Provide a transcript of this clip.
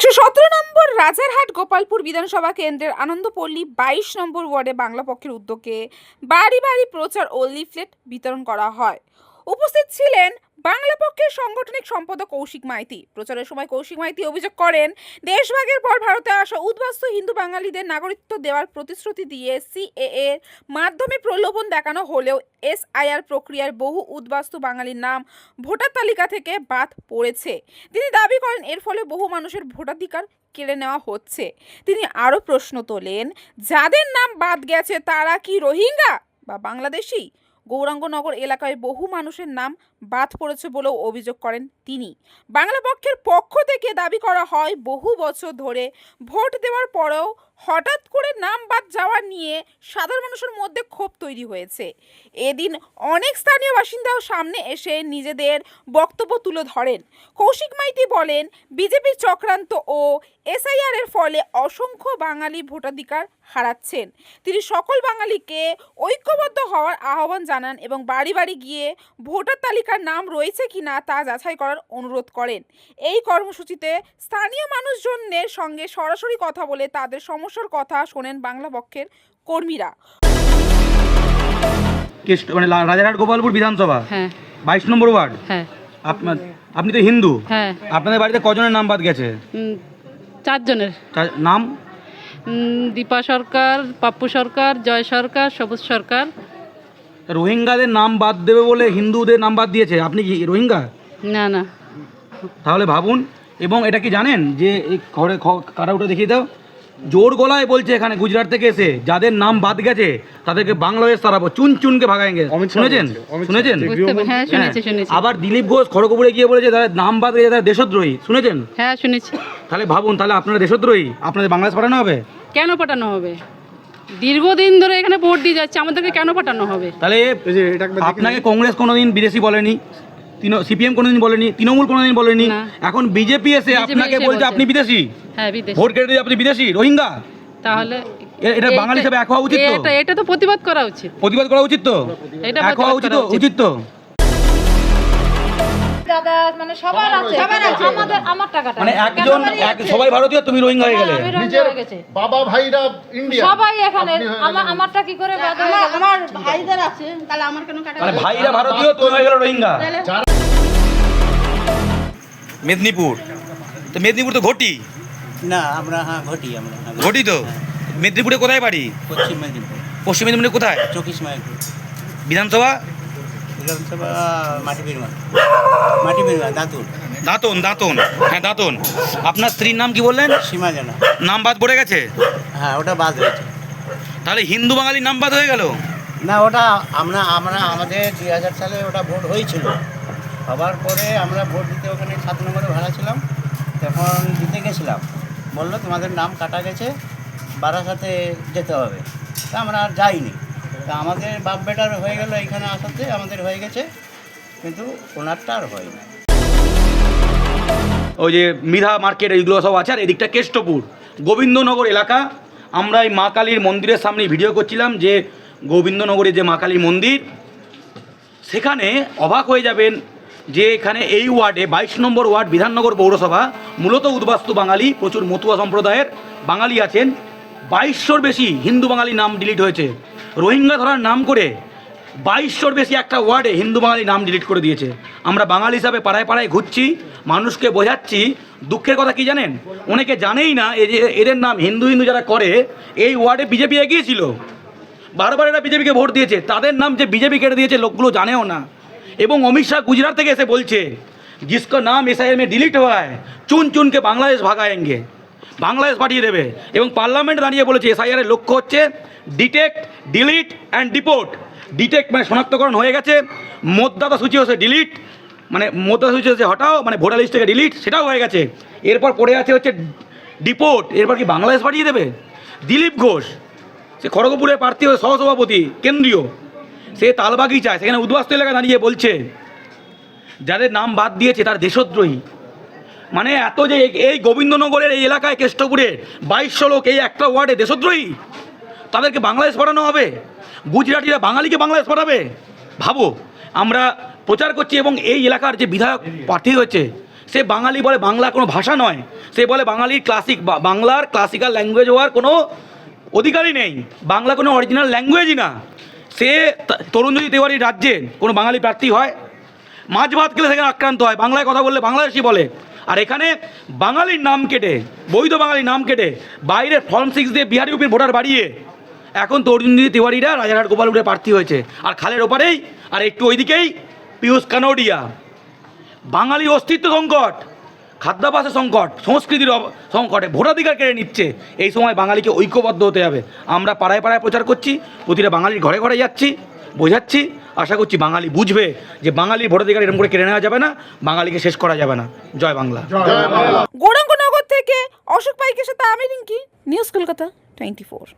117 নম্বর রাজারহাট গোপালপুর বিধানসভা কেন্দ্রের আনন্দপল্লী 22 নম্বর ওয়ার্ডে বাংলা পক্ষের উদ্যোগে বাড়ি বাড়ি প্রচার ও লিফলেট বিতরণ করা হয়। উপস্থিত ছিলেন বাংলা পক্ষের সাংগঠনিক সম্পাদক কৌশিক মাইতি। প্রচারের সময় কৌশিক মাইতি অভিযোগ করেন, দেশভাগের পর ভারতে আসা উদ্বাস্তু হিন্দু বাঙালিদের নাগরিকত্ব দেওয়ার প্রতিশ্রুতি দিয়ে সিএএ এর মাধ্যমে প্রলোভন দেখানো হলেও এসআইআর প্রক্রিয়ার বহু উদ্বাস্তু বাঙালির নাম ভোটার তালিকা থেকে বাদ পড়েছে। তিনি দাবি করেন এর ফলে বহু মানুষের ভোটাধিকার কেড়ে নেওয়া হচ্ছে। তিনি আরও প্রশ্ন তোলেন, যাদের নাম বাদ গেছে তারা কি রোহিঙ্গা বা বাংলাদেশি? গৌরাঙ্গনগর এলাকায় বহু মানুষের নাম বাদ পড়েছে বলেও অভিযোগ করেন তিনি। বাংলা পক্ষের পক্ষ থেকে দাবি করা হয়, বহু বছর ধরে ভোট দেওয়ার পরেও হঠাৎ করে নাম বাদ যাওয়া নিয়ে সাধারণ মানুষের মধ্যে ক্ষোভ তৈরি হয়েছে। এদিন অনেক স্থানীয় বাসিন্দাও সামনে এসে নিজেদের বক্তব্য তুলে ধরেন। কৌশিক মাইতি বলেন, বিজেপির চক্রান্ত ও এসআইআর এর ফলে অসংখ্য বাঙালি ভোটাধিকার হারাচ্ছেন। তিনি সকল বাঙালিকে ঐক্যবদ্ধ হওয়ার আহ্বান জানান এবং বাড়ি বাড়ি গিয়ে ভোটার তালিকার নাম রয়েছে কিনা তা যাচাই করার অনুরোধ করেন। এই কর্মসূচিতে স্থানীয় মানুষজনের সঙ্গে সরাসরি কথা বলে তাদের সমস্যার কথা শোনেন বাংলা পক্ষের কর্মীরা। মানে রাজারহাট গোপালপুর বিধানসভা 22 নম্বর ওয়ার্ড। আপনি তো হিন্দু, আপনাদের বাড়িতে কজনের নাম বাদ গেছে? 4 জনের নাম? দীপা সরকার, পাপ্পু সরকার, জয় সরকার, সবুজ সরকার। রোহিঙ্গাদের নাম বাদ দেবে বলে হিন্দুদের নাম বাদ দিয়েছে। আপনি কি রোহিঙ্গা? না না। তাহলে ভাবুন। এবং এটা কি জানেন যে এই ঘরে কারা উঠে দেখিয়ে দাও, জোর গলায় বলছে এখানে গুজরাট থেকে এসে যাদের নাম বাদ গেছে তাদেরকে বাংলাদেশ তাড়াবো, চুন চুনকে ভাগায়েঙ্গে। শুনেছেন? হ্যাঁ শুনেছি। আবার দিলীপ ঘোষ খড়গপুরে গিয়ে বলেছে যাদের নাম বাদ গেছে তারা দেশদ্রোহী। শুনেছেন? হ্যাঁ শুনেছি। তাহলে ভাবুন, তাহলে আপনারা দেশদ্রোহী, আপনাদের বাংলাদেশ পাঠানো হবে? কেন পাঠানো হবে? দীর্ঘদিন ধরে এখানে ভোট দিয়ে যাচ্ছে, আমাদেরকে কেন পাঠানো হবে? তাহলে আপনাকে কংগ্রেস কোনোদিন বিদেশি বলেনি, সিপিএম কোনোদিন বলেনি, তৃণমূল কোনোদিন বলেনি, এখন বিজেপি এসে আপনাকে বলছে আপনি বিদেশি। হ্যাঁ বিদেশি। ভোট কেটে দিয়ে আপনি বিদেশি, রোহিঙ্গা। তাহলে এটা বাঙালি হিসেবে এক হওয়া উচিত তো? এটা তো প্রতিবাদ করা উচিত। প্রতিবাদ করা উচিত তো? এক হওয়া উচিত তো? মানে সবার আছে, আমাদের আমার টাকাটা মানে একজন সবাই ভারতীয়, তুমি রোহিঙ্গা হয়ে গেলে। নিজের বাবা ভাইরা ইন্ডিয়া, সবাই এখানে আমারটা কি করে বাদ হয়ে গেল? আমার ভাইদের আছে, তাহলে আমার কেন কাটা? মানে ভাইরা ভারতীয়, তুমি হয়ে গেল রোহিঙ্গা। মেদিনীপুর তো, মেদিনীপুর তো ঘটি না, আমরা ঘটি, ঘটি তো। মেদিনীপুরে কোথায় বাড়ি? পশ্চিম মেদিনীপুর। পশ্চিম মেদিনীপুরে কোথায়? চৌকিশ মাইলপুর। বিধানসভা? বিধানসভা মাটিবিরমা, দাঁতন। হ্যাঁ দাঁতন। আপনার স্ত্রীর নাম কি বললেন? সীমা জানা। নাম বাদ পড়ে গেছে? হ্যাঁ, ওটা বাদ হয়েছে। তাহলে হিন্দু বাঙালির নাম বাদ হয়ে গেল? না, ওটা আমাদের 2000 সালে ওটা ভোট হয়েছিল। হবার পরে আমরা ভোট দিতে ওখানে 7 নম্বরে ভাড়া ছিলাম, তখন দিতে গেছিলাম, বললো তোমাদের নাম কাটা গেছে, বারাসাতে যেতে হবে। তা আমরা আর যাইনি। তা আমাদের বাপ বেটার হয়ে গেল, এইখানে আসাতে আমাদের হয়ে গেছে, কিন্তু ওনারটা আর হয়নি। ওই যে মিধা মার্কেট এইগুলো সব আছে, আর এদিকটা কেষ্টপুর গোবিন্দনগর এলাকা। আমরা এই মা কালীর মন্দিরের সামনে ভিডিও করছিলাম, যে গোবিন্দনগরে যে মা কালীর মন্দির, সেখানে অবাক হয়ে যাবেন যে এখানে এই ওয়ার্ডে 22 নম্বর ওয়ার্ড বিধাননগর পৌরসভা, মূলত উদ্বাস্তু বাঙালি, প্রচুর মতুয়া সম্প্রদায়ের বাঙালি আছেন। 2200-র বেশি হিন্দু বাঙালি নাম ডিলিট হয়েছে। রোহিঙ্গা ধরার নাম করে 2200-র বেশি একটা ওয়ার্ডে হিন্দু বাঙালি নাম ডিলিট করে দিয়েছে। আমরা বাঙালি হিসাবে পাড়ায় পাড়ায় ঘুরছি, মানুষকে বোঝাচ্ছি। দুঃখের কথা কি জানেন, অনেকে জানেই না এই যে এদের নাম হিন্দু যারা করে, এই ওয়ার্ডে বিজেপি এগিয়েছিল, বারবার এরা বিজেপিকে ভোট দিয়েছে, তাদের নাম যে বিজেপি কেটে দিয়েছে লোকগুলো জানেও না। এবং অমিত শাহ গুজরাট থেকে এসে বলছে, जिसका नाम एसआईआर में डिलीट हुआ है चुन चुन के बांग्लादेश भागाएंगे, বাংলাদেশ পাঠিয়ে দেবে। এবং পার্লামেন্ট দাঁড়িয়ে বলেছে এসআইআর এর লক্ষ্য হচ্ছে detect, delete and deport. Detect মানে শনাক্তকরণ হয়ে গেছে, মতদাতা সূচি হচ্ছে ডিলিট, মানে মতদাতা সূচি হচ্ছে হটাও, মানে ভোটার লিস্ট থেকে ডিলিট, সেটাও হয়ে গেছে। এরপর পড়ে আছে হচ্ছে ডিপোর্ট। এরপর কি বাংলাদেশ পাঠিয়ে দেবে? দিলীপ ঘোষ, সে খড়গপুরের প্রার্থী সহসভাপতি কেন্দ্রীয়, সে তালবাগিচায় সেখানে উদ্বাস্তু এলাকায় দাঁড়িয়ে বলছে যাদের নাম বাদ দিয়েছে তার দেশদ্রোহী। মানে এত যে এই গোবিন্দনগরের এই এলাকায় কেষ্টপুরে 2200 লোক এই একটা ওয়ার্ডে দেশদ্রোহী, তাদেরকে বাংলাদেশ পাঠানো হবে? গুজরাটিরা বাঙালিকে বাংলাদেশ পাঠাবে? ভাবো। আমরা প্রচার করছি এবং এই এলাকার যে বিধায়ক প্রার্থী হয়েছে সে বাঙালি বলে বাংলা কোনো ভাষা নয়, সে বলে বাঙালির বাংলার ক্লাসিক্যাল ল্যাঙ্গুয়েজ হওয়ার কোনো অধিকারই নেই, বাংলা কোনো অরিজিনাল ল্যাঙ্গুয়েজই না। সে তরুণজ্যোতি তেওয়ারির রাজ্যে কোনো বাঙালি প্রার্থী হয়? মাছ ভাত খেলে সেখানে আক্রান্ত হয়, বাংলায় কথা বললে বাংলাদেশি বলে। আর এখানে বাঙালির নাম কেটে, বৈধ বাঙালির নাম কেটে বাইরে ফর্ম 6 দিয়ে বিহারি ইউপির ভোটার বাড়িয়ে এখন তরুণজ্যোতি তেওয়ারিরা রাজারহাট গোপালপুরে প্রার্থী হয়েছে। আর খালের ওপারেই আর একটু ওইদিকেই পীযূষ কানোডিয়া। বাঙালির অস্তিত্ব সংকট, খাদ্যাভ্যাসের সংকট, সংস্কৃতির সংকটে ভোটাধিকার কেড়ে নিচ্ছে। এই সময় বাঙালিকে ঐক্যবদ্ধ হতে হবে। আমরা পাড়ায় পাড়ায় প্রচার করছি, প্রতিটা বাঙালির ঘরে ঘরে যাচ্ছি, বোঝাচ্ছি। আশা করছি বাঙালি বুঝবে যে বাঙালির ভোটাধিকার এরকম করে কেড়ে নেওয়া যাবে না, বাঙালিকে শেষ করা যাবে না। জয় বাংলা। গৌরাঙ্গনগর থেকে অশোক পাইকের সাথে আমি রিঙ্কি, নিউজ কলকাতা 24।